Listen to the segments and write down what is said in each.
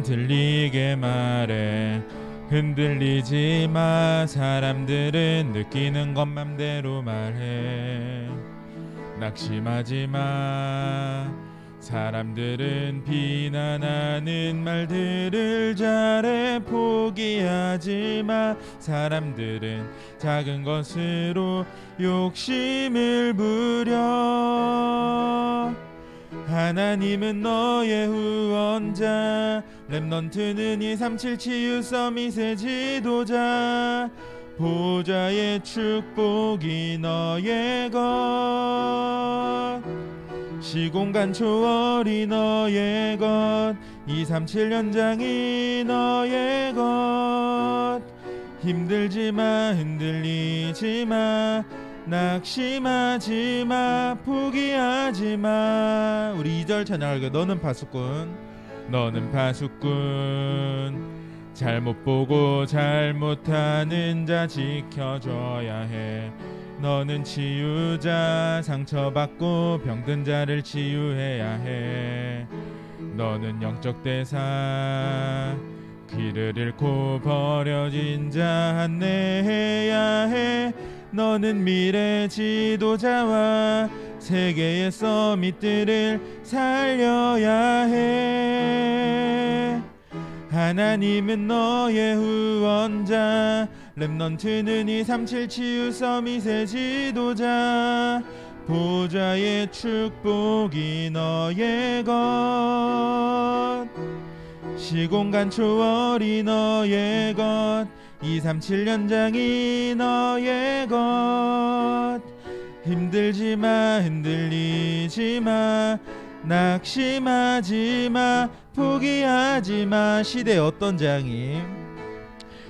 들리게 말해. 흔들리지 마. 사람들은 느끼는 것 맘대로 말해. 낙심하지 마. 사람들은 비난하는 말들을 잘해. 포기하지 마. 사람들은 작은 것으로 욕심을 부려. 하나님은 너의 후원자. 렘넌트는 237 치유 서밋의 지도자. 보좌의 축복이 너의 것. 시공간 초월이 너의 것. 237 연장이 너의 것. 힘들지마. 흔들리지마. 낙심하지마. 포기하지마. 우리 2절 찬양할게요. 너는 파수꾼. 너는 파수꾼. 잘못 보고 잘못하는 자 지켜줘야 해. 너는 치유자. 상처받고 병든 자를 치유해야 해. 너는 영적 대사. 귀를 잃고 버려진 자 안내해야 해. 너는 미래 지도자와 세계의 서밋들을 살려야 해. 하나님은 너의 후원자. 렘넌트는 237 치유 서밋의 지도자. 보좌의 축복이 너의 것. 시공간 초월이 너의 것. 237 연장이 너의 것. 힘들지마. 흔들리지마. 낙심하지마. 포기하지마. 시대의 어떤 재앙이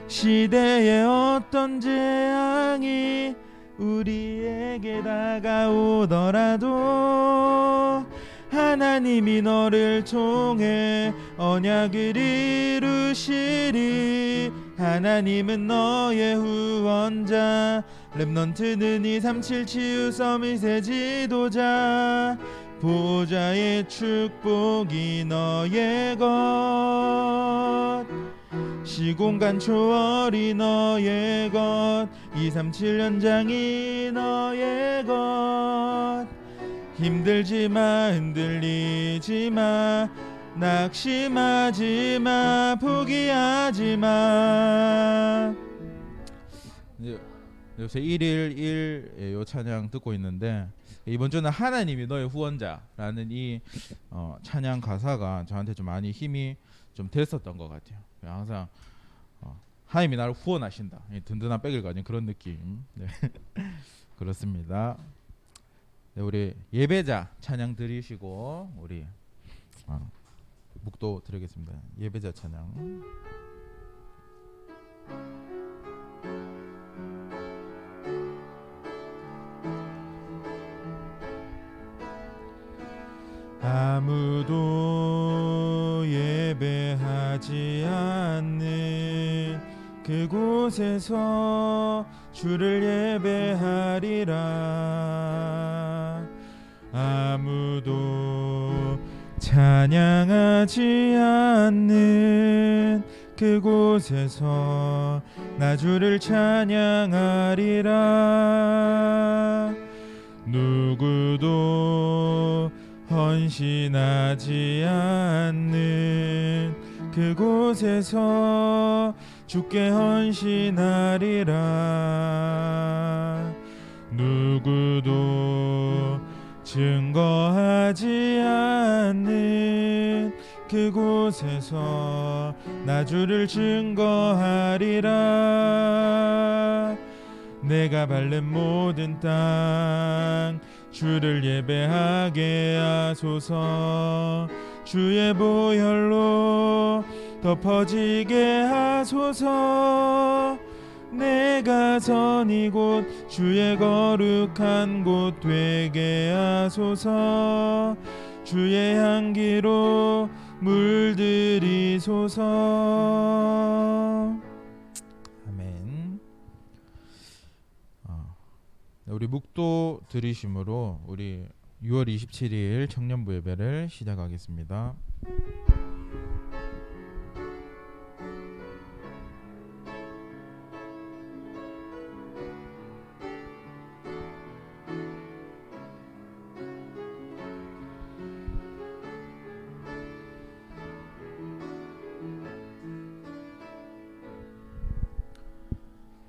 시대의 어떤 재앙이 우리에게 다가오더라도 하나님이 너를 통해 언약을 이루시리. 하나님은 너의 후원자. 렘넌트는 237 치유 서밋의 지도자. 보좌의 축복이 너의 것. 시공간 초월이 너의 것. 237 연장이 너의 것. 힘들지마. 흔들리지마. 낙심하지마. 포기하지마. 요새 1일 요 찬양 듣고 있는데, 이번 주는 하나님이 너의 후원자라는 이 찬양 가사가 저한테 좀 많이 힘이 좀 됐었던 것 같아요. 항상 하나님이 나를 후원하신다. 든든한 백을 가진 그런 느낌. 네. 그렇습니다. 네, 우리 예배자 찬양 드리시고 우리 묵도 드리겠습니다. 예배자 찬양. 아무도 예배하지 않는 그곳에서 주를 예배하리라. 아무도 찬양하지 않는 그곳에서 나 주를 찬양하리라. 누구도 헌신하지 않는 그곳에서 주께 헌신하리라. 누구도 증거하지 않는 그곳에서 나 주를 증거하리라. 내가 밟는 모든 땅 주를 예배하게 하소서. 주의 보혈로 덮어지게 하소서. 내가 선 이곳 주의 거룩한 곳 되게 하소서. 주의 향기로 물들이소서. 아멘. 우리 묵도 들으심으로 우리 6월 27일 청년부 예배를 시작하겠습니다.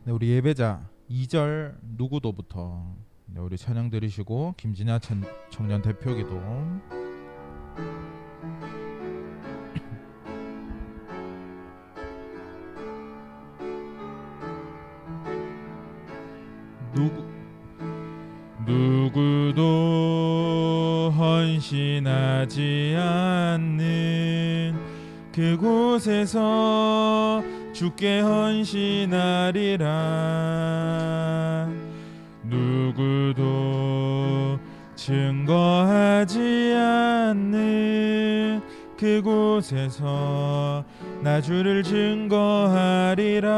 네, 우리 예배자 2절 누구도부터 네, 우리 찬양 드리시고 김진아 청년 대표기도 누구도 헌신하지 않는 그곳에서 주께 헌신하리라. 누구도 증거하지 않는 그곳에서 나 주를 증거하리라.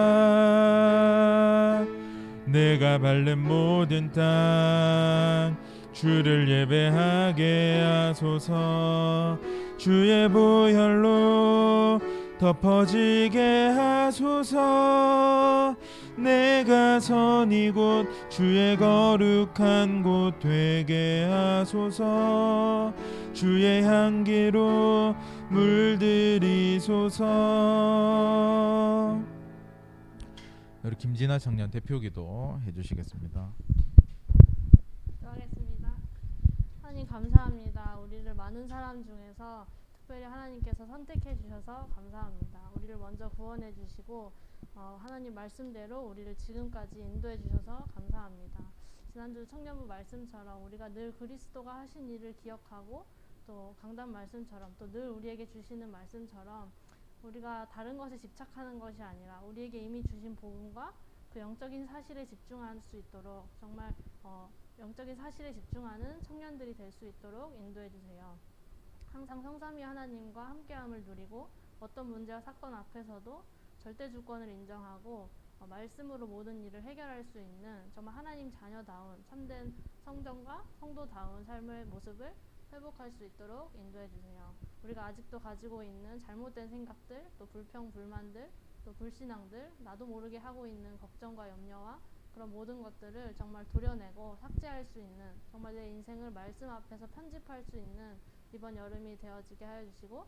내가 밟는 모든 땅 주를 예배하게 하소서. 주의 보혈로 덮어지게 하소서. 내가 선 이곳 주의 거룩한 곳 되게 하소서. 주의 향기로 물들이소서. 우리 김진아 청년 대표기도 해주시겠습니다. 기도하겠습니다. 하나님 감사합니다. 우리를 많은 사람 중에서 특별히 하나님께서 선택해 주셔서 감사합니다. 우리를 먼저 구원해 주시고 하나님 말씀대로 우리를 지금까지 인도해 주셔서 감사합니다. 지난주 청년부 말씀처럼 우리가 늘 그리스도가 하신 일을 기억하고 또 강단 말씀처럼 또 늘 우리에게 주시는 말씀처럼 우리가 다른 것에 집착하는 것이 아니라 우리에게 이미 주신 복음과 그 영적인 사실에 집중할 수 있도록 정말 영적인 사실에 집중하는 청년들이 될 수 있도록 인도해 주세요. 항상 성삼위 하나님과 함께함을 누리고 어떤 문제와 사건 앞에서도 절대 주권을 인정하고 말씀으로 모든 일을 해결할 수 있는 정말 하나님 자녀다운 참된 성전과 성도다운 삶의 모습을 회복할 수 있도록 인도해 주세요. 우리가 아직도 가지고 있는 잘못된 생각들, 또 불평, 불만들, 또 불신앙들, 나도 모르게 하고 있는 걱정과 염려와 그런 모든 것들을 정말 도려내고 삭제할 수 있는, 정말 내 인생을 말씀 앞에서 편집할 수 있는 이번 여름이 되어지게 하여 주시고,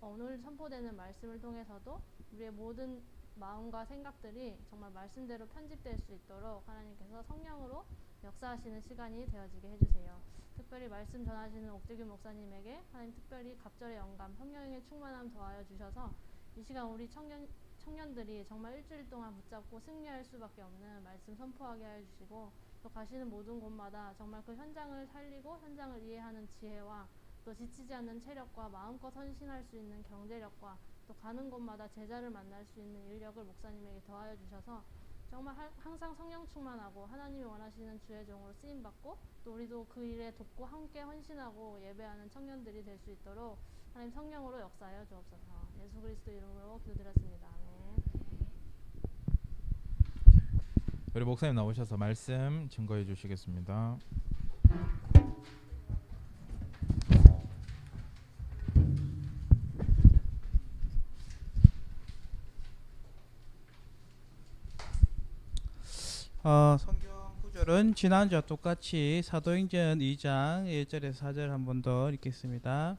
오늘 선포되는 말씀을 통해서도 우리의 모든 마음과 생각들이 정말 말씀대로 편집될 수 있도록 하나님께서 성령으로 역사하시는 시간이 되어지게 해주세요. 특별히 말씀 전하시는 옥재규 목사님에게 하나님 특별히 갑절의 영감, 성령의 충만함 더하여 주셔서 이 시간 우리 청년들이 정말 일주일 동안 붙잡고 승리할 수밖에 없는 말씀 선포하게 하여 주시고, 또 가시는 모든 곳마다 정말 그 현장을 살리고 현장을 이해하는 지혜와 또 지치지 않는 체력과 마음껏 헌신할 수 있는 경제력과 또 가는 곳마다 제자를 만날 수 있는 인력을 목사님에게 더하여 주셔서 정말 항상 성령 충만하고 하나님이 원하시는 주의 종으로 쓰임받고 또 우리도 그 일에 돕고 함께 헌신하고 예배하는 청년들이 될 수 있도록 하나님 성령으로 역사하여 주옵소서. 예수 그리스도 이름으로 기도드렸습니다. 아멘. 우리 목사님 나오셔서 말씀 증거해 주시겠습니다. 성경 구절은 지난주와 똑같이 사도행전 2장 1절에서 4절 한 번 더 읽겠습니다.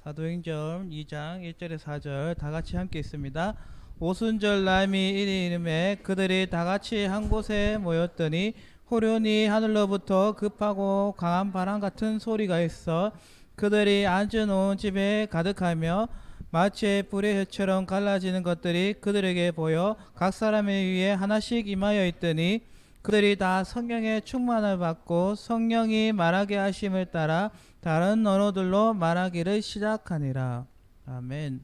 사도행전 2장 1절에서 4절 다 같이 함께 있습니다. 오순절 남이 이름에 그들이 다 같이 한 곳에 모였더니 호련히 하늘로부터 급하고 강한 바람 같은 소리가 있어 그들이 앉아놓은 집에 가득하며 마치 불의 혀처럼 갈라지는 것들이 그들에게 보여 각 사람의 위에 하나씩 임하여 있더니 그들이 다 성령의 충만을 받고 성령이 말하게 하심을 따라 다른 언어들로 말하기를 시작하니라. 아멘.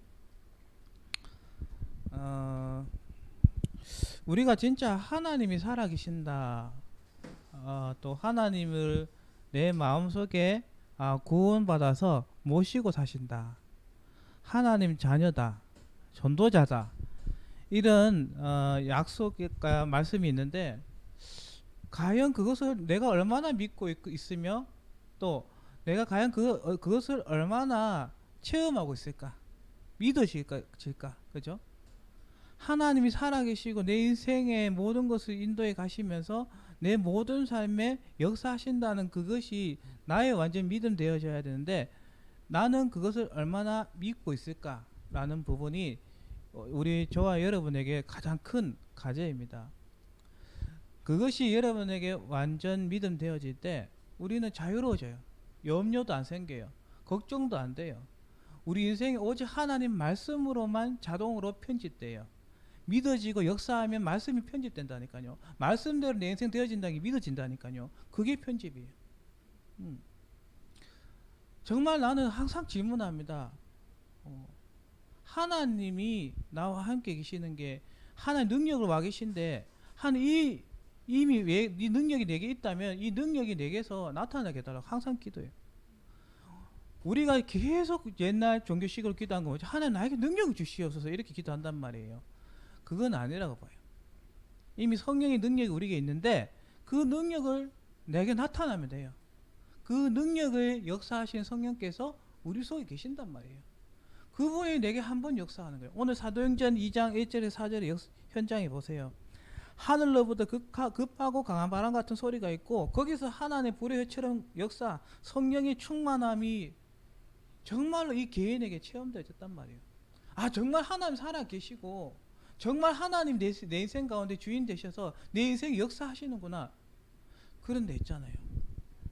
우리가 진짜 하나님이 살아계신다. 또 하나님을 내 마음속에 구원받아서 모시고 사신다. 하나님 자녀다. 전도자다. 이런 약속과 말씀이 있는데 과연 그것을 내가 얼마나 믿고 있으며 또 내가 과연 그것을 얼마나 체험하고 있을까? 믿어질까? 그죠? 하나님이 살아계시고 내 인생의 모든 것을 인도해 가시면서 내 모든 삶에 역사하신다는 그것이 나의 완전 믿음 되어져야 되는데 나는 그것을 얼마나 믿고 있을까라는 부분이 우리 저와 여러분에게 가장 큰 과제입니다. 그것이 여러분에게 완전 믿음 되어질 때 우리는 자유로워져요. 염려도 안 생겨요. 걱정도 안 돼요. 우리 인생이 오직 하나님 말씀으로만 자동으로 편집돼요. 믿어지고 역사하면 말씀이 편집된다니까요. 말씀대로 내 인생 되어진다는 게 믿어진다니까요. 그게 편집이에요. 정말 나는 항상 질문합니다. 하나님이 나와 함께 계시는 게 하나님 능력으로 와 계신데 하나님 이미 왜 이 능력이 내게 있다면 이 능력이 내게서 나타나게 해달라고 항상 기도해요. 우리가 계속 옛날 종교식으로 기도한 거 뭐죠? 하나님 나에게 능력을 주시옵소서 이렇게 기도한단 말이에요. 그건 아니라고 봐요. 이미 성령의 능력이 우리에게 있는데 그 능력을 내게 나타나면 돼요. 그 능력을 역사하신 성령께서 우리 속에 계신단 말이에요. 그분이 내게 한번 역사하는 거예요. 오늘 사도행전 2장 1절에 4절의 현장에 보세요. 하늘로부터 급하고 강한 바람 같은 소리가 있고 거기서 하나님의 불의 혀처럼 역사 성령의 충만함이 정말로 이 개인에게 체험되어졌단 말이에요. 아 정말 하나님 살아 계시고 정말 하나님 내 인생 가운데 주인 되셔서 내 인생 역사하시는구나. 그런 데 있잖아요.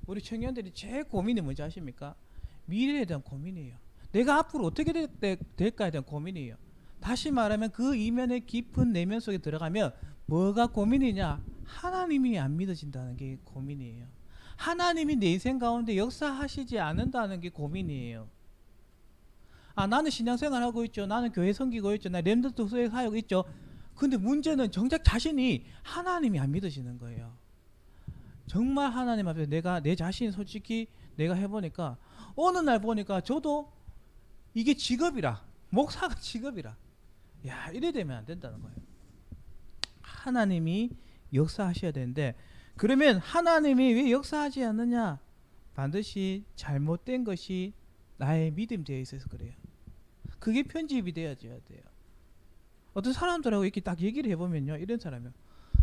우리 청년들이 제일 고민이 뭔지 아십니까? 미래에 대한 고민이에요. 내가 앞으로 어떻게 될까에 대한 고민이에요. 다시 말하면 그 이면의 깊은 내면 속에 들어가면 뭐가 고민이냐? 하나님이 안 믿어진다는 게 고민이에요. 하나님이 내 인생 가운데 역사하시지 않는다는 게 고민이에요. 아 나는 신앙생활 하고 있죠. 나는 교회 섬기고 있죠. 나 렘넌트 후에 사역 있죠. 근데 문제는 정작 자신이 하나님이 안 믿어지는 거예요. 정말 하나님 앞에 내가 내 자신 솔직히 내가 해보니까 어느 날 보니까 저도 이게 직업이라 목사가 직업이라 야 이래 되면 안 된다는 거예요. 하나님이 역사하셔야 되는데 그러면 하나님이 왜 역사하지 않느냐? 반드시 잘못된 것이 나의 믿음 되어 있어서 그래요. 그게 편집이 되어져야 돼요. 어떤 사람들하고 이렇게 딱 얘기를 해보면요, 이런 사람이요.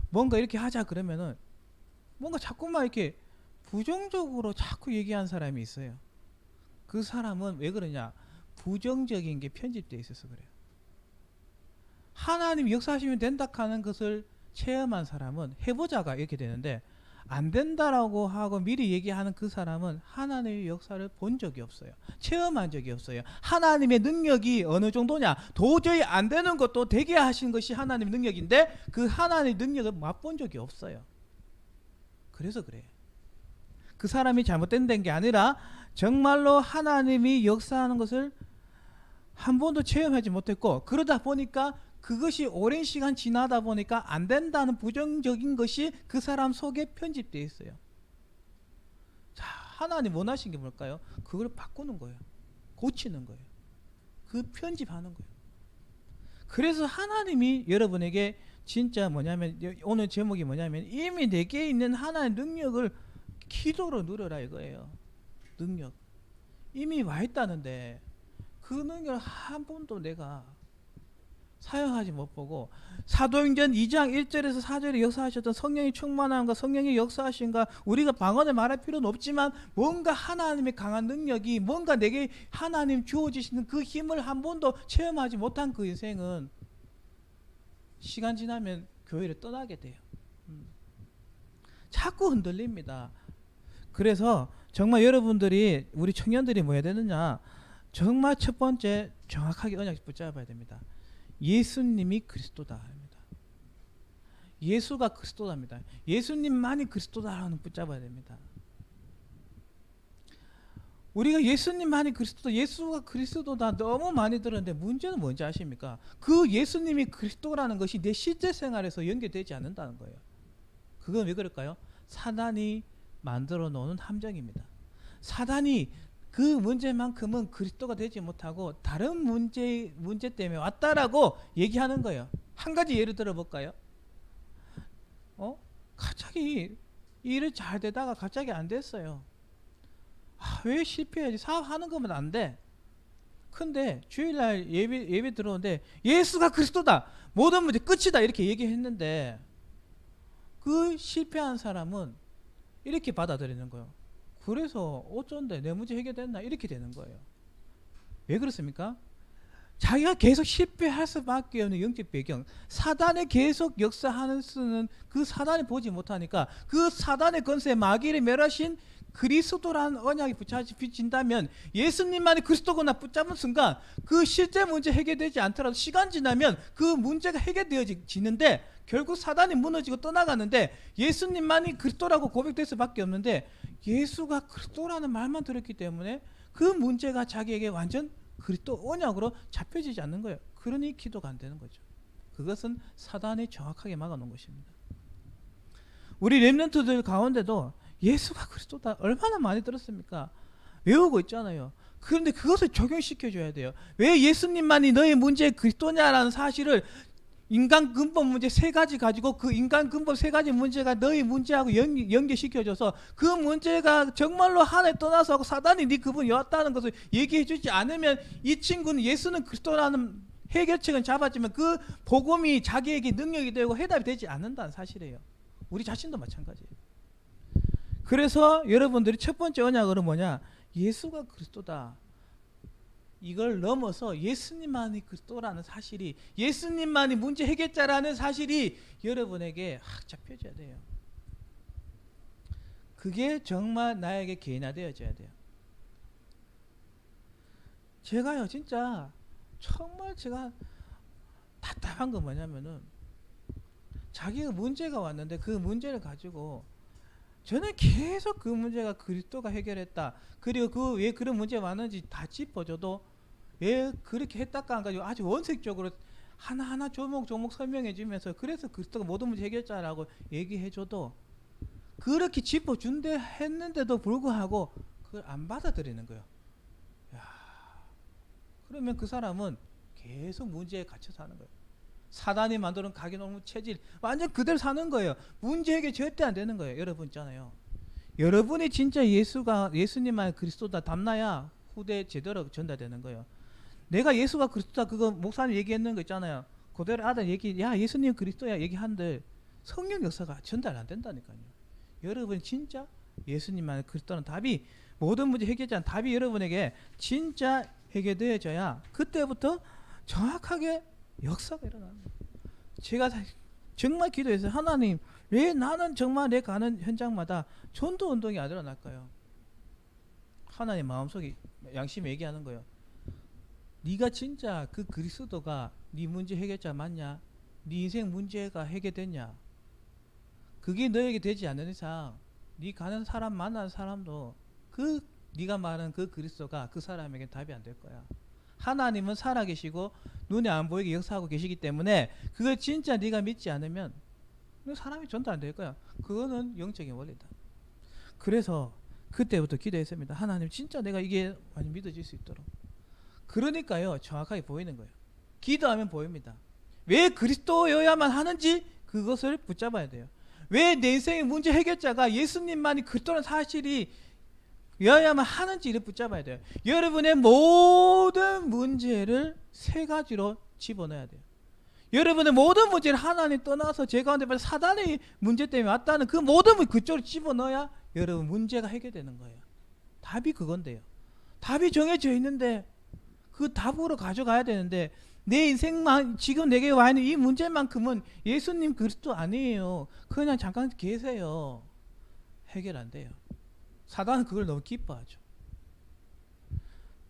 뭔가 이렇게 하자 그러면은 뭔가 자꾸만 이렇게 부정적으로 자꾸 얘기하는 사람이 있어요. 그 사람은 왜 그러냐? 부정적인 게 편집되어 있어서 그래요. 하나님 역사하시면 된다 하는 것을 체험한 사람은 해보자가 이렇게 되는데 안 된다라고 하고 미리 얘기하는 그 사람은 하나님의 역사를 본 적이 없어요. 체험한 적이 없어요. 하나님의 능력이 어느 정도냐? 도저히 안 되는 것도 되게 하신 것이 하나님의 능력인데 그 하나님의 능력을 맛본 적이 없어요. 그래서 그래요. 그 사람이 잘못된 게 아니라 정말로 하나님이 역사하는 것을 한 번도 체험하지 못했고 그러다 보니까 그것이 오랜 시간 지나다 보니까 안 된다는 부정적인 것이 그 사람 속에 편집되어 있어요. 자, 하나님 원하신 게 뭘까요? 그걸 바꾸는 거예요. 고치는 거예요. 그 편집하는 거예요. 그래서 하나님이 여러분에게 진짜 뭐냐면 오늘 제목이 뭐냐면 이미 내게 있는 하나의 능력을 기도로 누려라 이거예요. 능력. 이미 와 있다는데 그 능력을 한 번도 내가 사용하지 못 보고 사도행전 2장 1절에서 4절에 역사하셨던 성령이 충만함과 성령이 역사하신가 우리가 방언을 말할 필요는 없지만 뭔가 하나님의 강한 능력이 뭔가 내게 하나님 주어지시는 그 힘을 한 번도 체험하지 못한 그 인생은 시간 지나면 교회를 떠나게 돼요. 자꾸 흔들립니다. 그래서 정말 여러분들이 우리 청년들이 뭐 해야 되느냐 정말 첫 번째 정확하게 언약 붙잡아야 됩니다. 예수님이 그리스도다 합니다. 예수가 그리스도답니다. 예수님만이 그리스도다라는 붙잡아야 됩니다. 우리가 예수님만이 그리스도, 예수가 그리스도다 너무 많이 들었는데 문제는 뭔지 아십니까? 그 예수님이 그리스도라는 것이 내 실제 생활에서 연결되지 않는다는 거예요. 그건 왜 그럴까요? 사단이 만들어 놓은 함정입니다. 사단이 그 문제만큼은 그리스도가 되지 못하고 다른 문제 때문에 왔다라고 얘기하는 거예요. 한 가지 예를 들어볼까요? 갑자기 일을 잘 되다가 갑자기 안 됐어요. 왜 실패해야지? 사업하는 거면 안 돼. 근데 주일날 예배 들어오는데 예수가 그리스도다. 모든 문제 끝이다. 이렇게 얘기했는데 그 실패한 사람은 이렇게 받아들이는 거예요. 그래서 어쩐데 내 문제 해결됐나? 이렇게 되는 거예요. 왜 그렇습니까? 자기가 계속 실패할 수밖에 없는 영적 배경, 사단이 계속 역사하는 수는 그 사단이 보지 못하니까 그 사단의 권세 마귀를 멸하신 그리스도라는 언약이 붙여진다면 예수님만이 그리스도구나 붙잡은 순간 그 실제 문제 해결되지 않더라도 시간 지나면 그 문제가 해결되어지는데 결국 사단이 무너지고 떠나가는데 예수님만이 그리스도라고 고백될 수밖에 없는데 예수가 그리스도라는 말만 들었기 때문에 그 문제가 자기에게 완전 그리스도 언약으로 잡혀지지 않는 거예요. 그러니 기도가 안 되는 거죠. 그것은 사단이 정확하게 막아놓은 것입니다. 우리 렘넌트들 가운데도 예수가 그리스도다 얼마나 많이 들었습니까? 외우고 있잖아요. 그런데 그것을 적용시켜줘야 돼요. 왜 예수님만이 너의 문제의 그리스도냐라는 사실을 인간 근본 문제 3가지 가지고 그 인간 근본 3가지 문제가 너의 문제하고 연계시켜줘서 그 문제가 정말로 하나님 떠나서 사단이 네 그분이 왔다는 것을 얘기해주지 않으면 이 친구는 예수는 그리스도라는 해결책은 잡았지만 그 복음이 자기에게 능력이 되고 해답이 되지 않는다는 사실이에요. 우리 자신도 마찬가지예요. 그래서 여러분들이 첫 번째 언약은 뭐냐? 예수가 그리스도다. 이걸 넘어서 예수님만이 그리스도라는 사실이, 예수님만이 문제 해결자라는 사실이 여러분에게 확 잡혀져야 돼요. 그게 정말 나에게 개인화되어져야 돼요. 제가요 진짜 정말 제가 답답한 건 뭐냐면은 자기가 문제가 왔는데 그 문제를 가지고 저는 계속 그 문제가 그리스도가 해결했다. 그리고 그 왜 그런 문제가 왔는지 다 짚어줘도 왜 그렇게 했다가 안 가지고 아주 원색적으로 하나하나 조목조목 설명해 주면서 그래서 그리스도가 모든 문제 해결자라고 얘기해 줘도 그렇게 짚어준대 했는데도 불구하고 그걸 안 받아들이는 거예요. 야, 그러면 그 사람은 계속 문제에 갇혀 사는 거예요. 사단이 만드는 각인홍무 체질 완전 그대로 사는 거예요. 문제 해결 절대 안 되는 거예요. 여러분 있잖아요. 여러분이 진짜 예수님만 그리스도다 담나야 후대에 제대로 전달되는 거예요. 내가 예수가 그리스도다 그거 목사님 얘기했는 거 있잖아요. 그대로 아들 얘기 야 예수님 그리스도야 얘기한들 성령 역사가 전달 안 된다니까요. 여러분 진짜 예수님만 그리스도는 답이 모든 문제 해결자는 답이 여러분에게 진짜 해결되어져야 그때부터 정확하게 역사가 일어나는 거예요. 제가 정말 기도해서 하나님 왜 나는 정말 내 가는 현장마다 전도 운동이 안 일어날까요? 하나님 마음속에 양심이 얘기하는 거예요. 네가 진짜 그 그리스도가 네 문제 해결자 맞냐? 네 인생 문제가 해결됐냐? 그게 너에게 되지 않는 이상 네 가는 사람 만나는 사람도 그 네가 말하는 그 그리스도가 그 사람에게 답이 안 될 거야. 하나님은 살아계시고 눈에 안 보이게 역사하고 계시기 때문에 그걸 진짜 네가 믿지 않으면 사람이 전달 안 될 거야. 그거는 영적인 원리다. 그래서 그때부터 기도했습니다. 하나님 진짜 내가 이게 많이 믿어질 수 있도록. 그러니까요 정확하게 보이는 거예요. 기도하면 보입니다. 왜 그리스도여야만 하는지 그것을 붙잡아야 돼요. 왜 내 인생의 문제 해결자가 예수님만이 그리스도라는 사실이 여야만 하는지 이를 붙잡아야 돼요. 여러분의 모든 문제를 3가지로 집어넣어야 돼요. 여러분의 모든 문제를 하나님 떠나서 제 가운데 사단의 문제 때문에 왔다는 그 모든 문제 그쪽으로 집어넣어야 여러분 문제가 해결되는 거예요. 답이 그건데요. 답이 정해져 있는데 그 답으로 가져가야 되는데 내 인생만 지금 내게 와 있는 이 문제만큼은 예수님 그리스도 아니에요. 그냥 잠깐 계세요. 해결 안 돼요. 사단은 그걸 너무 기뻐하죠.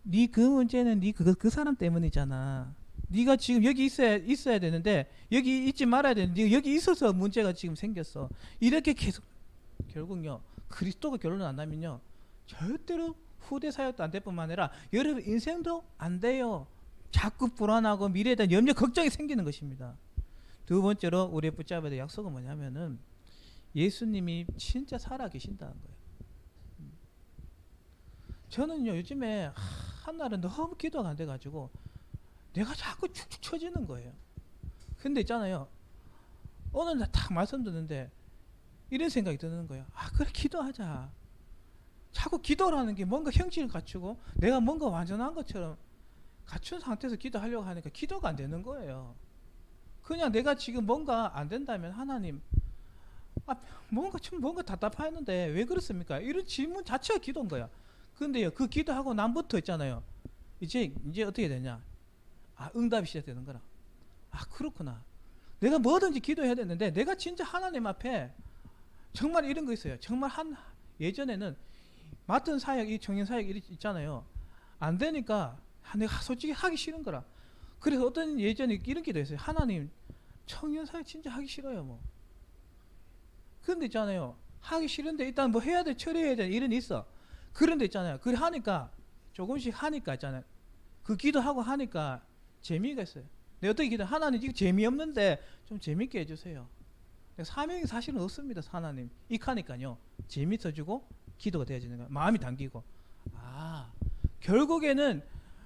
네 그 문제는 네 그 사람 때문이잖아. 네가 지금 여기 있어야 되는데 여기 있지 말아야 되는데 네가 여기 있어서 문제가 지금 생겼어. 이렇게 계속 결국요 그리스도가 결론을 안 나면요 절대로 후대 사역도 안 될 뿐만 아니라 여러분 인생도 안 돼요. 자꾸 불안하고 미래에 대한 염려 걱정이 생기는 것입니다. 두 번째로 우리 붙잡아야 될 약속은 뭐냐면은 예수님이 진짜 살아계신다는 거예요. 저는요 요즘에 한날은 너무 기도가 안 돼가지고 내가 자꾸 축축 처지는 거예요. 근데 있잖아요 어느 날 딱 말씀 듣는데 이런 생각이 드는 거예요. 아 그래 기도하자. 자꾸 기도라는 게 뭔가 형질을 갖추고 내가 뭔가 완전한 것처럼 갖춘 상태에서 기도하려고 하니까 기도가 안 되는 거예요. 그냥 내가 지금 뭔가 안 된다면 하나님 뭔가 답답했는데 왜 그렇습니까? 이런 질문 자체가 기도인 거야. 근데요 그 기도하고 난부터 있잖아요 이제 어떻게 되냐? 아, 응답이 시작되는 거라. 아, 그렇구나. 내가 뭐든지 기도해야 되는데 내가 진짜 하나님 앞에 정말 이런 거 있어요. 정말 예전에는 맡은 사역, 이 청년 사역 있잖아요. 안 되니까 내가 솔직히 하기 싫은 거라. 그래서 어떤 예전에 이런 기도 했어요. 하나님, 청년 사역 진짜 하기 싫어요. 뭐. 그런데 있잖아요. 하기 싫은데 일단 뭐 해야 돼, 처리해야 돼, 이런 있어. 그런데 있잖아요. 그래 하니까 조금씩 하니까 있잖아요. 그 기도하고 하니까 재미가 있어요. 내가 어떻게 기도? 하나님 이거 재미없는데 좀 재밌게 해주세요. 사명이 사실은 없습니다. 하나님 익하니까요. 재밌어지고 기도가 되어지는 거야. 마음이 당기고. 아, 결국에는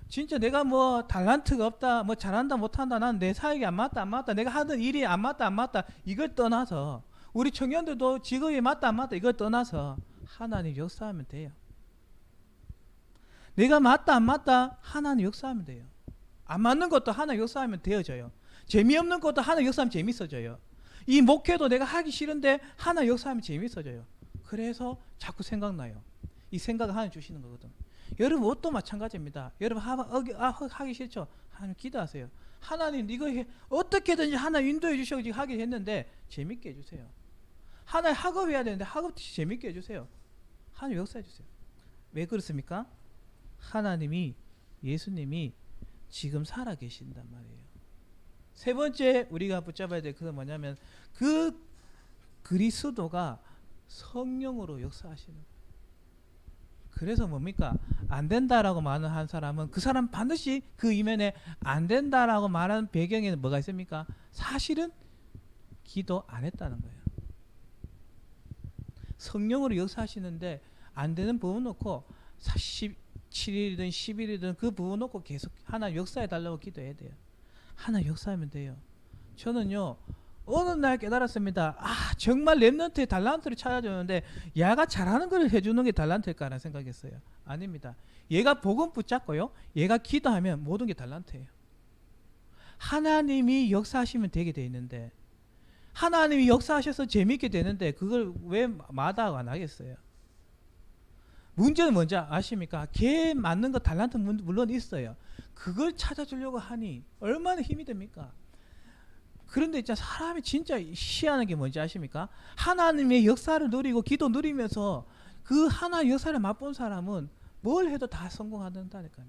진짜 내가 뭐 달란트가 없다, 뭐 잘한다 못한다, 난 내 사역이 안 맞다 내가 하던 일이 안 맞다 이걸 떠나서, 우리 청년들도 직업이 맞다 안 맞다 이걸 떠나서 하나님 역사하면 돼요. 내가 맞다 안 맞다 하나님 역사하면 돼요. 안 맞는 것도 하나님 역사하면 되어져요. 재미없는 것도 하나님 역사하면 재밌어져요. 이 목회도 내가 하기 싫은데 하나님 역사하면 재밌어져요. 그래서 자꾸 생각나요. 이 생각을 하나님 주시는 거거든. 여러분 옷도 마찬가지입니다. 여러분 하기 싫죠? 하나님 기도하세요. 하나님 이거 어떻게든지 하나님 인도해 주셔서 지금 하게 했는데 재밌게 해주세요. 하나님 학업해야 되는데 학업 재밌게 해주세요. 하나님 역사해 주세요. 왜 그렇습니까? 하나님이, 예수님이 지금 살아 계신단 말이에요. 세 번째 우리가 붙잡아야 될 것은 뭐냐면 그 그리스도가 성령으로 역사하시는 거예요. 그래서 뭡니까? 안 된다라고 말하는 사람은 그 사람 반드시 그 이면에 안 된다라고 말하는 배경에는 뭐가 있습니까? 사실은 기도 안 했다는 거예요. 성령으로 역사하시는데 안 되는 부분 놓고 7일이든 10일이든 그 부분 놓고 계속 하나 역사해 달라고 기도해야 돼요. 하나 역사하면 돼요. 저는요 어느 날 깨달았습니다. 아, 정말 렘넌트의 달란트를 찾아주는데 얘가 잘하는 걸 해주는 게 달란트일까라는 생각했어요. 아닙니다. 얘가 복음 붙잡고요, 얘가 기도하면 모든 게 달란트예요. 하나님이 역사하시면 되게 돼 있는데, 하나님이 역사하셔서 재밌게 되는데 그걸 왜 마다하고 안 하겠어요? 문제는 뭔지 아십니까? 걔 맞는 거 달란트 물론 있어요. 그걸 찾아주려고 하니 얼마나 힘이 됩니까? 그런데 진짜 사람이 진짜 희한한 게 뭔지 아십니까? 하나님의 역사를 누리고 기도 누리면서 그 하나의 역사를 맛본 사람은 뭘 해도 다 성공한다니까요.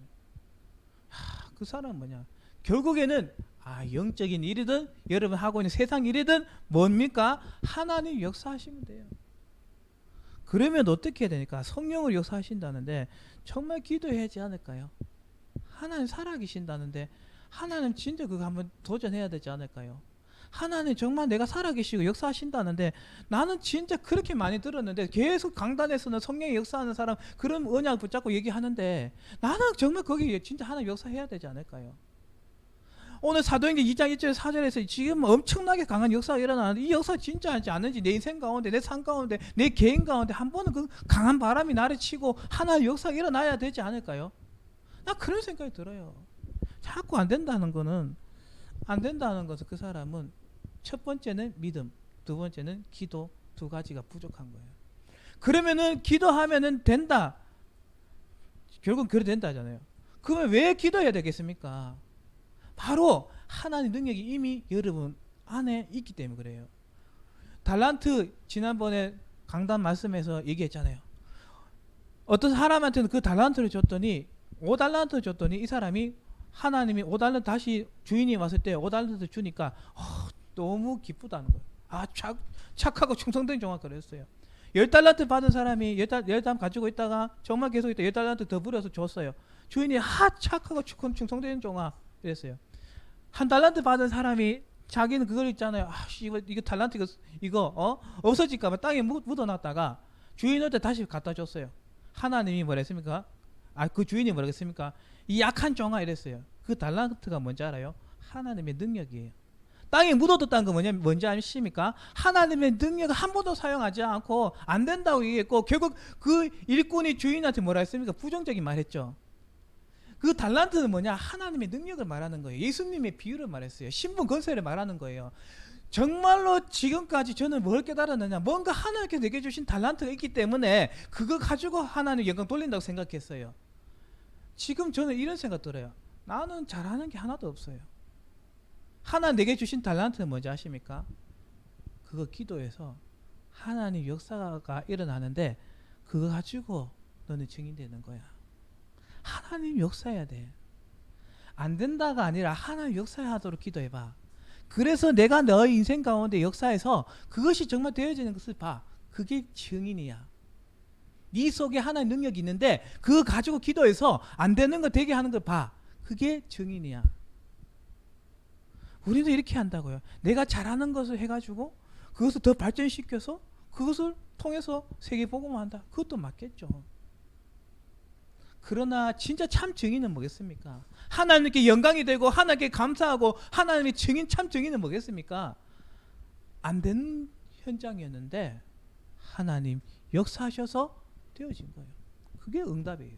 그 사람은 뭐냐? 결국에는 영적인 일이든 여러분 하고 있는 세상 일이든 뭡니까? 하나님 역사하시면 돼요. 그러면 어떻게 해야 되니까? 성령을 역사하신다는데 정말 기도해야 하지 않을까요? 하나님 살아계신다는데 하나님 진짜 그거 한번 도전해야 되지 않을까요? 하나님 정말 내가 살아계시고 역사하신다는데 나는 진짜 그렇게 많이 들었는데 계속 강단에서는 성령이 역사하는 사람 그런 언약을 붙잡고 얘기하는데 나는 정말 거기 진짜 하나님 역사해야 되지 않을까요? 오늘 사도행전 2장 1절 4절에서 지금 엄청나게 강한 역사가 일어나는데 이 역사 진짜 하지 않는지 내 인생 가운데 내 삶 가운데 내 개인 가운데 한 번은 그 강한 바람이 나를 치고 하나의 역사가 일어나야 되지 않을까요? 나 그런 생각이 들어요. 자꾸 안 된다는 것은 그 사람은 첫 번째는 믿음, 두 번째는 기도, 두 가지가 부족한 거예요. 그러면은 기도하면은 된다. 결국은 그래 된다 하잖아요. 그러면 왜 기도해야 되겠습니까? 바로 하나님의 능력이 이미 여러분 안에 있기 때문에 그래요. 달란트 지난번에 강단 말씀에서 얘기했잖아요. 어떤 사람한테는 그 달란트를 줬더니 5달란트 줬더니 이 사람이 하나님이 5달란트 다시 주인이 왔을 때 5달란트 주니까 너무 기쁘다는 거예요. 착하고 충성된 종아 그랬어요. 10달란트 받은 사람이 10달란트 가지고 있다가 정말 계속 있다 10달란트 더 부려서 줬어요. 주인이 착하고 충성된 종아 그랬어요. 1달란트 받은 사람이 자기는 그걸 있잖아요. 이거 달란트 이거 없어질까봐 땅에 묻어놨다가 주인한테 다시 갖다 줬어요. 하나님이 뭐랬습니까? 그 주인이 뭐랬습니까? 이 약한 종아 이랬어요. 그 달란트가 뭔지 알아요? 하나님의 능력이에요. 땅에 묻어뒀다는 거 뭔지 아십니까? 하나님의 능력을 한 번도 사용하지 않고 안 된다고 얘기했고 결국 그 일꾼이 주인한테 뭐라 했습니까? 부정적인 말 했죠. 그 달란트는 뭐냐? 하나님의 능력을 말하는 거예요. 예수님의 비유를 말했어요. 신분 권세를 말하는 거예요. 정말로 지금까지 저는 뭘 깨달았느냐? 뭔가 하나님께서 내게 주신 달란트가 있기 때문에 그거 가지고 하나님 영광 돌린다고 생각했어요. 지금 저는 이런 생각 들어요. 나는 잘하는 게 하나도 없어요. 하나 내게 주신 달란트는 뭔지 아십니까? 그거 기도해서 하나님 역사가 일어나는데 그거 가지고 너는 증인되는 거야. 하나님 역사해야 돼. 안 된다가 아니라 하나님 역사하도록 기도해봐. 그래서 내가 너 인생 가운데 역사에서 그것이 정말 되어지는 것을 봐. 그게 증인이야. 네 속에 하나님 능력이 있는데 그거 가지고 기도해서 안 되는 거 되게 하는 걸 봐. 그게 증인이야. 우리도 이렇게 한다고요. 내가 잘하는 것을 해가지고 그것을 더 발전시켜서 그것을 통해서 세계 복음을 한다. 그것도 맞겠죠. 그러나 진짜 참 증인은 뭐겠습니까? 하나님께 영광이 되고 하나님께 감사하고 하나님의 증인 참 증인은 뭐겠습니까? 안 된 현장이었는데 하나님 역사하셔서 되어진 거예요. 그게 응답이에요.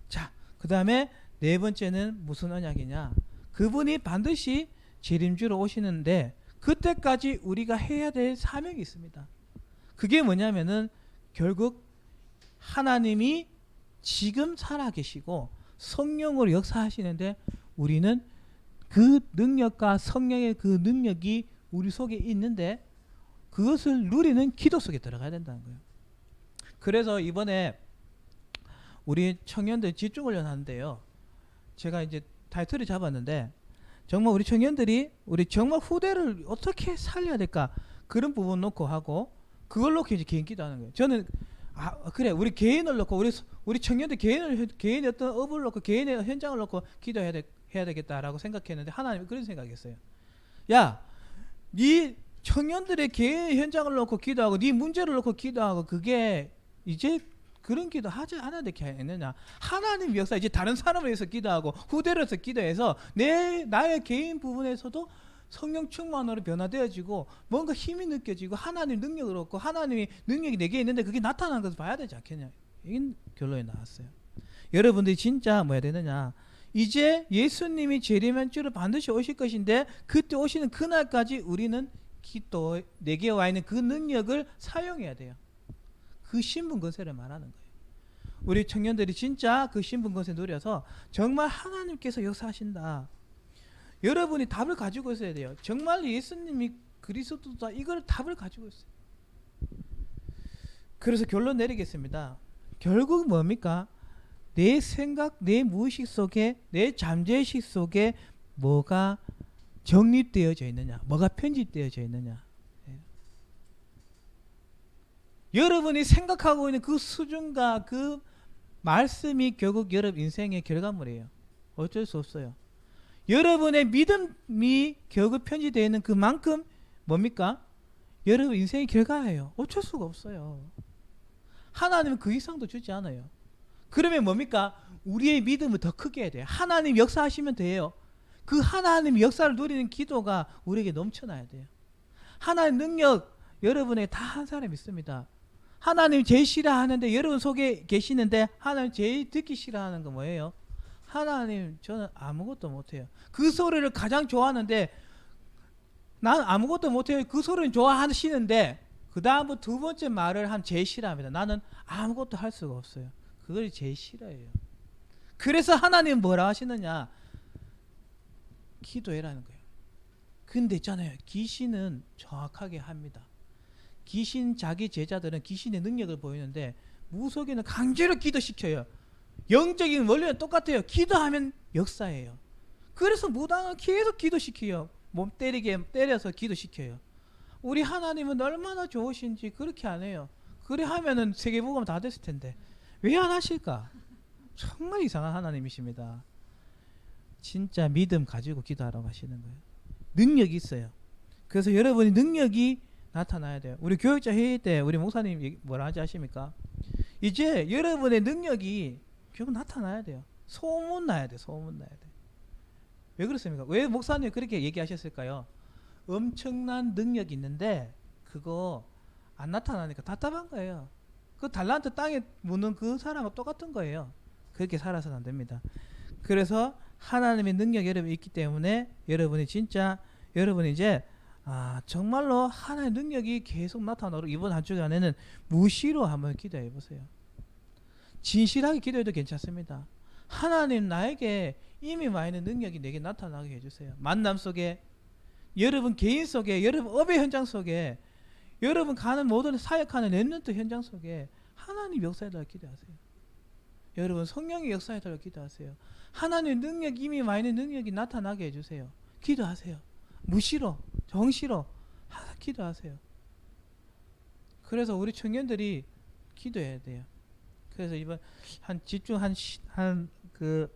자, 그 다음에 네 번째는 무슨 언약이냐? 그분이 반드시 재림주로 오시는데 그때까지 우리가 해야 될 사명이 있습니다. 그게 뭐냐면은 결국 하나님이 지금 살아계시고 성령으로 역사하시는데 우리는 그 능력과 성령의 그 능력이 우리 속에 있는데 그것을 누리는 기도 속에 들어가야 된다는 거예요. 그래서 이번에 우리 청년들 집중훈련 하는데요. 제가 이제 타이틀을 잡았는데 정말 우리 청년들이 우리 정말 후대를 어떻게 살려야 될까 그런 부분 놓고 하고 그걸 놓고 이제 개인 기도하는 거예요. 저는 그래 우리 개인을 놓고 우리 청년들 개인의 어떤 업을 놓고 개인의 현장을 놓고 기도해야 되겠다라고 생각했는데 하나님이 그런 생각했어요. 야, 네 청년들의 개인 현장을 놓고 기도하고 네 문제를 놓고 기도하고 그게 이제 그런 기도 하지 않아야 되겠느냐. 하나님 역사 이제 다른 사람을 위해서 기도하고 후대를 위해서 기도해서 나의 개인 부분에서도 성령 충만으로 변화되어지고 뭔가 힘이 느껴지고 하나님 능력을 얻고 하나님의 능력이 내게 있는데 그게 나타나는 것을 봐야 되지 않겠냐. 이게 결론이 나왔어요. 여러분들이 진짜 뭐 해야 되느냐. 이제 예수님이 재림한주로 반드시 오실 것인데 그때 오시는 그날까지 우리는 기도 내게 와 있는 그 능력을 사용해야 돼요. 그 신분 건세를 말하는 거예요. 우리 청년들이 진짜 그 신분 건세 누려서 정말 하나님께서 역사하신다. 여러분이 답을 가지고 있어야 돼요. 정말 예수님이 그리스도다 이걸 답을 가지고 있어요. 그래서 결론 내리겠습니다. 결국 뭡니까? 내 생각, 내 무의식 속에 내 잠재의식 속에 뭐가 정립되어져 있느냐, 뭐가 편집되어져 있느냐. 여러분이 생각하고 있는 그 수준과 그 말씀이 결국 여러분 인생의 결과물이에요. 어쩔 수 없어요. 여러분의 믿음이 결국 편지되어 있는 그만큼 뭡니까? 여러분 인생의 결과예요. 어쩔 수가 없어요. 하나님은 그 이상도 주지 않아요. 그러면 뭡니까? 우리의 믿음을 더 크게 해야 돼요. 하나님 역사하시면 돼요. 그 하나님 역사를 누리는 기도가 우리에게 넘쳐나야 돼요. 하나님 능력 여러분에게 다 한 사람 있습니다. 하나님 제일 싫어하는데 여러분 속에 계시는데 하나님 제일 듣기 싫어하는 거 뭐예요? 하나님 저는 아무것도 못해요. 그 소리를 가장 좋아하는데 난 아무것도 못해요. 그 소리는 좋아하시는데 그 다음부터 두 번째 말을 하면 제일 싫어합니다. 나는 아무것도 할 수가 없어요. 그걸 제일 싫어해요. 그래서 하나님 뭐라 하시느냐? 기도해라는 거예요. 근데 있잖아요. 귀신은 정확하게 합니다. 귀신 자기 제자들은 귀신의 능력을 보이는데 무속인은 강제로 기도시켜요. 영적인 원리는 똑같아요. 기도하면 역사예요. 그래서 무당은 계속 기도시켜요. 몸 때려서 기도시켜요. 우리 하나님은 얼마나 좋으신지 그렇게 안 해요. 그래 하면은 세계복음 다 됐을 텐데 왜 안 하실까? 정말 이상한 하나님이십니다. 진짜 믿음 가지고 기도하라고 하시는 거예요. 능력이 있어요. 그래서 여러분이 능력이 나타나야 돼요. 우리 교육자 회의 때 우리 목사님 뭐라 하지 아십니까? 이제 여러분의 능력이 결국 나타나야 돼요. 소문나야 돼. 소문나야 돼. 왜 그렇습니까? 왜 목사님 그렇게 얘기하셨을까요? 엄청난 능력이 있는데 그거 안 나타나니까 답답한 거예요. 그 달란트 땅에 묻는 그 사람과 똑같은 거예요. 그렇게 살아서는 안 됩니다. 그래서 하나님의 능력이 여러분이 있기 때문에 여러분이 진짜 여러분이 이제 정말로 하나님의 능력이 계속 나타나도록 이번 한 주간에는 무시로 한번 기도해 보세요. 진실하게 기도해도 괜찮습니다. 하나님 나에게 이미 와 있는 능력이 내게 나타나게 해주세요. 만남 속에, 여러분 개인 속에, 여러분 업의 현장 속에, 여러분 가는 모든 사역하는 렘넌트 현장 속에 하나님 역사해달라 기도하세요. 여러분 성령의 역사해달라 기도하세요. 하나님의 능력, 이미 와 있는 능력이 나타나게 해주세요. 기도하세요. 무시로, 정시로 기도하세요. 그래서 우리 청년들이 기도해야 돼요. 그래서 이번 한 집중 그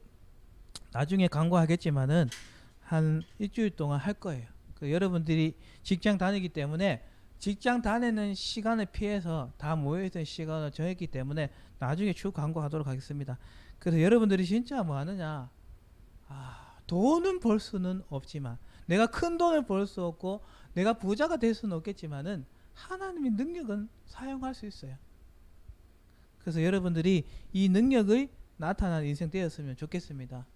나중에 광고하겠지만은 한 일주일 동안 할 거예요. 그 여러분들이 직장 다니기 때문에 직장 다니는 시간을 피해서 다 모여있던 시간을 정했기 때문에 나중에 쭉 광고하도록 하겠습니다. 그래서 여러분들이 진짜 뭐 하느냐, 돈은 벌 수는 없지만, 내가 큰 돈을 벌 수 없고 내가 부자가 될 수는 없겠지만은 하나님의 능력은 사용할 수 있어요. 그래서 여러분들이 이 능력을 나타나는 인생 되었으면 좋겠습니다.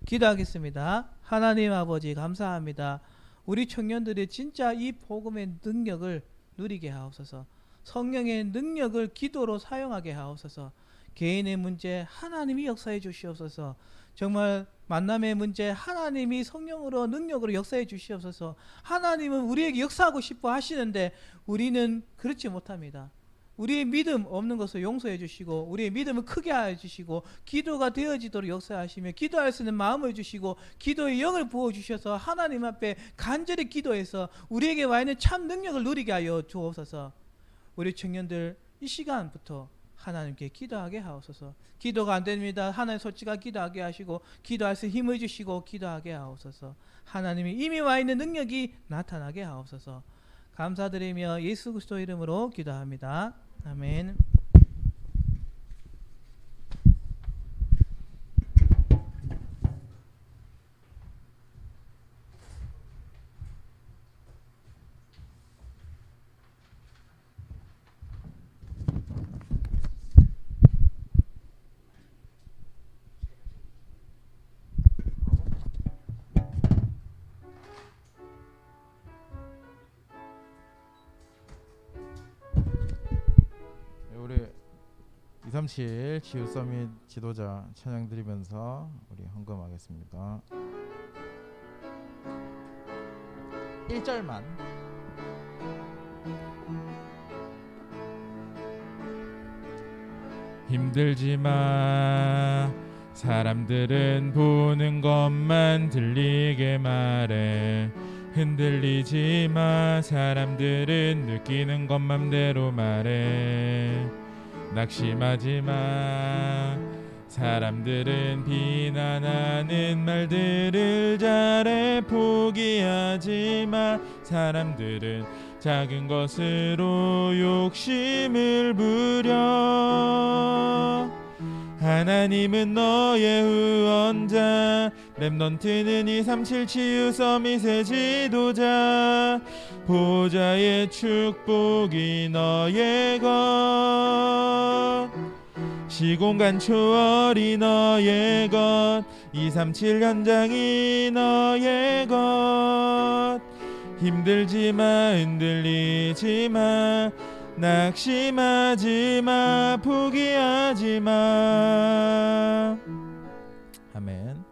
기도하겠습니다. 하나님 아버지 감사합니다. 우리 청년들이 진짜 이 복음의 능력을 누리게 하옵소서. 성령의 능력을 기도로 사용하게 하옵소서. 개인의 문제 하나님이 역사해 주시옵소서. 정말 만남의 문제 하나님이 성령으로 능력으로 역사해 주시옵소서. 하나님은 우리에게 역사하고 싶어 하시는데 우리는 그렇지 못합니다. 우리의 믿음 없는 것을 용서해 주시고 우리의 믿음을 크게 하여 주시고 기도가 되어지도록 역사하시며 기도할 수 있는 마음을 주시고 기도의 영을 부어주셔서 하나님 앞에 간절히 기도해서 우리에게 와 있는 참 능력을 누리게 하여 주옵소서. 우리 청년들 이 시간부터 하나님께 기도하게 하옵소서. 기도가 안 됩니다. 하나님 솔직하게 기도하게 하시고 기도할 수 힘을 주시고 기도하게 하옵소서. 하나님이 이미 와 있는 능력이 나타나게 하옵소서. 감사드리며 예수 그리스도 이름으로 기도합니다. 아멘. 우리 237 지우 서밋 지도자 찬양 드리면서 우리 헌금하겠습니다. 1절만. 힘들지 마. 사람들은 보는 것만 들리게 말해. 흔들리지 마. 사람들은 느끼는 것 맘대로 말해. 낙심하지 마. 사람들은 비난하는 말들을 잘해. 포기하지 마. 사람들은 작은 것으로 욕심을 부려. 하나님은 너의 후원자. 렘넌트는 237 치유 서밋의 지도자. 보좌의 축복이 너의 것. 시공간 초월이 너의 것. 237 현장이 너의 것. 힘들지 마. 흔들리지 마. 낙심하지 마. 포기하지 마. 아멘.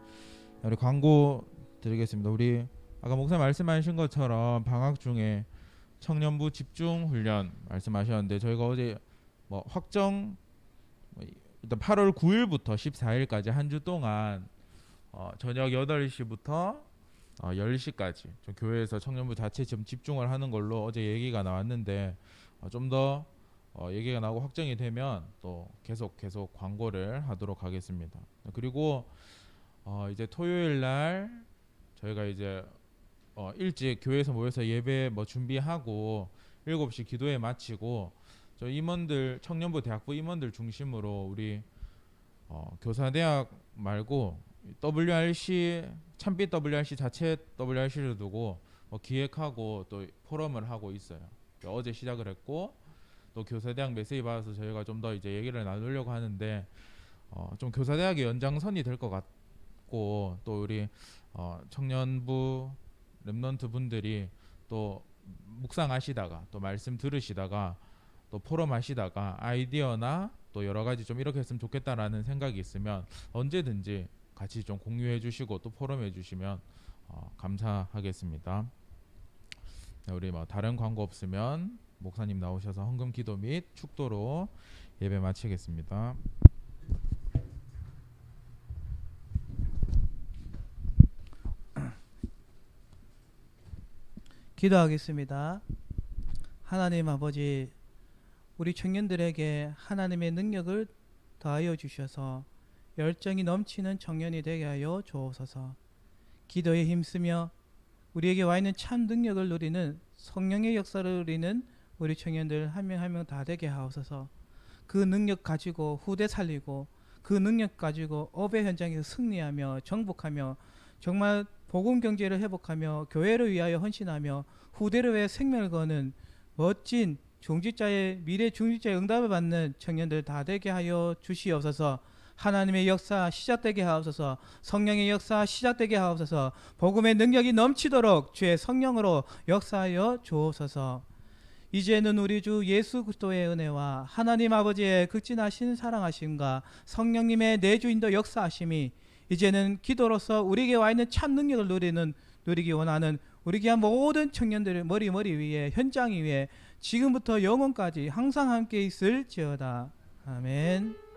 우리 광고 드리겠습니다. 우리 아까 목사 말씀하신 것처럼 방학 중에 청년부 집중 훈련 말씀하셨는데 저희가 어제 확정 일단 8월 9일부터 14일까지 한 주 동안 저녁 8시부터 10시까지 좀 교회에서 청년부 자체 좀 집중을 하는 걸로 어제 얘기가 나왔는데 좀 더 얘기가 나오고 확정이 되면 또 계속 광고를 하도록 하겠습니다. 그리고 이제 토요일 날 저희가 이제 일찍 교회에서 모여서 예배 준비하고 7시 기도회 마치고 저 임원들 청년부 대학부 임원들 중심으로 우리 교사대학 말고 WRC 참빛 WRC 자체 WRC를 두고 기획하고 또 포럼을 하고 있어요. 어제 시작을 했고 또 교사대학 메시지 받아서 저희가 좀 더 이제 얘기를 나누려고 하는데 좀 교사대학의 연장선이 될 것 같고 또 우리 청년부 렘넌트 분들이 또 묵상하시다가 또 말씀 들으시다가 또 포럼 하시다가 아이디어나 또 여러 가지 좀 이렇게 했으면 좋겠다라는 생각이 있으면 언제든지 같이 좀 공유해 주시고 또 포럼해 주시면 감사하겠습니다. 네, 우리 뭐 다른 광고 없으면 목사님 나오셔서 헌금 기도 및 축도로 예배 마치겠습니다. 기도하겠습니다. 하나님 아버지, 우리 청년들에게 하나님의 능력을 더하여 주셔서 열정이 넘치는 청년이 되게 하여 주옵소서. 기도에 힘쓰며 우리에게 와 있는 참 능력을 누리는 성령의 역사를 누리는 우리 청년들 한 명 한 명 다 되게 하옵소서. 그 능력 가지고 후대 살리고 그 능력 가지고 업의 현장에서 승리하며 정복하며 정말 복음 경제를 회복하며 교회를 위하여 헌신하며 후대를 위해 생명을 거는 멋진 중직자의 미래 중직자의 응답을 받는 청년들 다 되게 하여 주시옵소서. 하나님의 역사 시작되게 하옵소서. 성령의 역사 시작되게 하옵소서. 복음의 능력이 넘치도록 주의 성령으로 역사하여 주옵소서. 이제는 우리 주 예수 그리스도의 은혜와 하나님 아버지의 극진하신 사랑하심과 성령님의 내주인도 역사하심이 이제는 기도로서 우리에게 와 있는 참 능력을 누리기 원하는 우리 귀한 모든 청년들의 머리 위에 현장 위에 지금부터 영원까지 항상 함께 있을지어다. 아멘.